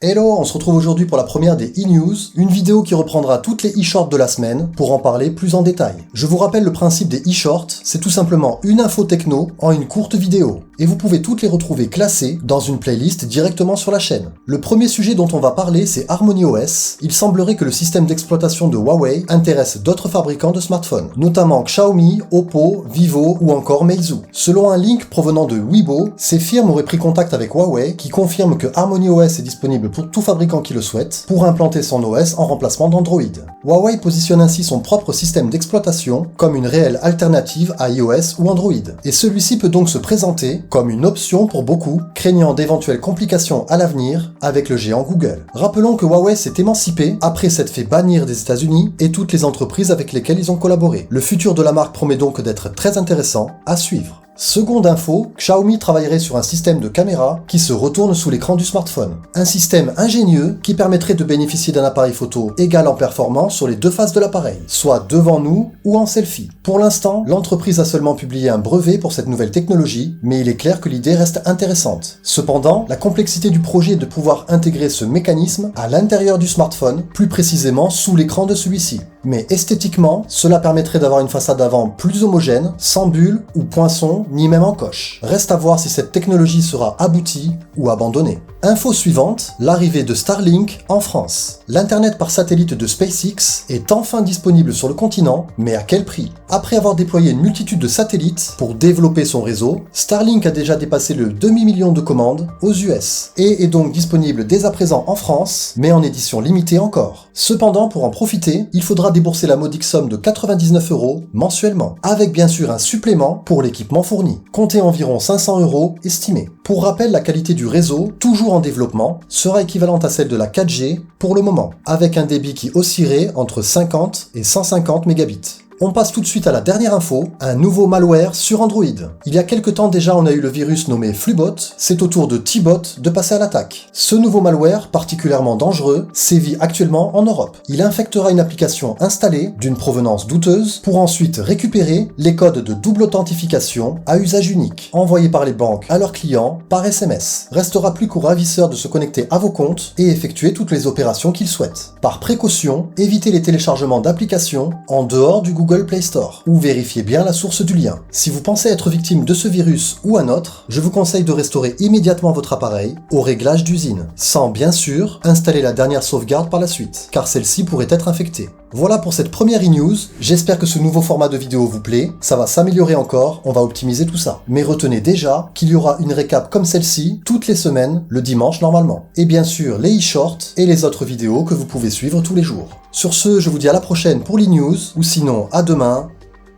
Hello, on se retrouve aujourd'hui pour la première des e-news, une vidéo qui reprendra toutes les e-shorts de la semaine pour en parler plus en détail. Je vous rappelle le principe des e-shorts, c'est tout simplement une info techno en une courte vidéo, et vous pouvez toutes les retrouver classées dans une playlist directement sur la chaîne. Le premier sujet dont on va parler, c'est HarmonyOS. Il semblerait que le système d'exploitation de Huawei intéresse d'autres fabricants de smartphones, notamment Xiaomi, Oppo, Vivo ou encore Meizu. Selon un link provenant de Weibo, ces firmes auraient pris contact avec Huawei qui confirme que HarmonyOS est disponible pour tout fabricant qui le souhaite pour implanter son OS en remplacement d'Android. Huawei positionne ainsi son propre système d'exploitation comme une réelle alternative à iOS ou Android. Et celui-ci peut donc se présenter comme une option pour beaucoup, craignant d'éventuelles complications à l'avenir avec le géant Google. Rappelons que Huawei s'est émancipé après s'être fait bannir des États-Unis et toutes les entreprises avec lesquelles ils ont collaboré. Le futur de la marque promet donc d'être très intéressant à suivre. Seconde info, Xiaomi travaillerait sur un système de caméra qui se retourne sous l'écran du smartphone. Un système ingénieux qui permettrait de bénéficier d'un appareil photo égal en performance sur les deux faces de l'appareil, soit devant nous ou en selfie. Pour l'instant, l'entreprise a seulement publié un brevet pour cette nouvelle technologie, mais il est clair que l'idée reste intéressante. Cependant, la complexité du projet est de pouvoir intégrer ce mécanisme à l'intérieur du smartphone, plus précisément sous l'écran de celui-ci. Mais esthétiquement, cela permettrait d'avoir une façade avant plus homogène, sans bulles ou poinçons, ni même en coche. Reste à voir si cette technologie sera aboutie ou abandonnée. Info suivante, l'arrivée de Starlink en France. L'internet par satellite de SpaceX est enfin disponible sur le continent, mais à quel prix? Après avoir déployé une multitude de satellites pour développer son réseau, Starlink a déjà dépassé le demi-million de commandes aux US et est donc disponible dès à présent en France, mais en édition limitée encore. Cependant, pour en profiter, il faudra débourser la modique somme de 99 € mensuellement, avec bien sûr un supplément pour l'équipement fourni. Comptez environ 500 € estimés. Pour rappel, la qualité du réseau, toujours en développement, sera équivalente à celle de la 4G pour le moment, avec un débit qui oscillerait entre 50 et 150 mégabits. On passe tout de suite à la dernière info, un nouveau malware sur Android. Il y a quelques temps déjà, on a eu le virus nommé Flubot, c'est au tour de T-Bot de passer à l'attaque. Ce nouveau malware, particulièrement dangereux, sévit actuellement en Europe. Il infectera une application installée d'une provenance douteuse pour ensuite récupérer les codes de double authentification à usage unique, envoyés par les banques à leurs clients par SMS. Restera plus qu'aux ravisseurs de se connecter à vos comptes et effectuer toutes les opérations qu'ils souhaitent. Par précaution, évitez les téléchargements d'applications en dehors du Google Play Store, ou vérifiez bien la source du lien. Si vous pensez être victime de ce virus ou un autre, je vous conseille de restaurer immédiatement votre appareil au réglage d'usine, sans bien sûr installer la dernière sauvegarde par la suite, car celle-ci pourrait être infectée. Voilà pour cette première e-news, j'espère que ce nouveau format de vidéo vous plaît, ça va s'améliorer encore, on va optimiser tout ça. Mais retenez déjà qu'il y aura une récap comme celle-ci toutes les semaines, le dimanche normalement. Et bien sûr les e-shorts et les autres vidéos que vous pouvez suivre tous les jours. Sur ce, je vous dis à la prochaine pour l'e-news, ou sinon à demain,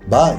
bye.